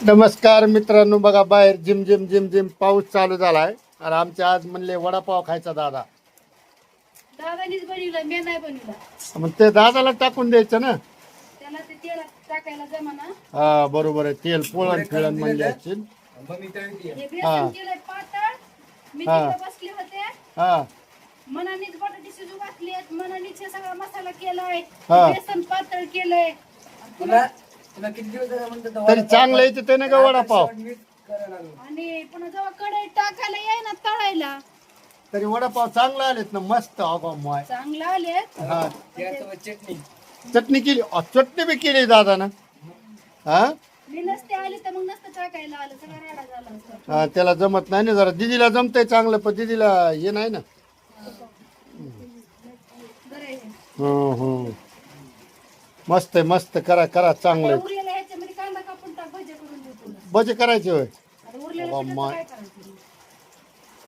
नमस्कार मित्रांनो, बघा बाहेर जिम जिम जिम जिम पाऊस चालू झालाय आणि आमच्या आज म्हणले वडापाव खायचा दादा. दादानीच बनवलं, मी नाही बनवलं. मग ते दादाला टाकून द्यायचं ना. त्याला ते तेल टाकायला जमाना. हा बरोबर आहे, तेल पोळण फिळण म्हणले असतील. हे हा. बेसन केलंय पातळ. मी हा. तिथं बसले होते. हा मनानेच बटाटे शिजू घातलेत, मनानेच हे सगळा मसाला केलाय, हा. बेसन पातळ केलंय. तरी चांगलं येते ते ना का वडापाव. आणि पुन्हा जेव्हा कढई टाकायला येई ना तळायला, तरी वडापाव चांगला आलेत ना, मस्त. अगो माय. चांगलं आलेत. हा चटणी केली, चटणी बी केली दादा ना. हा मी नसते आली तर मग नसतं टाकायला आलं, सगळा राडा झाला असता. हा त्याला जमत नाही ना, जरा दिदीला जमतंय चांगलं, पण दिदीला हे नाही ना. बरं आहे. मस्त आहे, मस्त. करा करा चांगलं आहे. उरलेला ह्याच्यामध्ये कांदा कापून टाक, भजे करून देतो. भजे करायचे होय. आता उरलेल्या पिठाचं काय करायचं?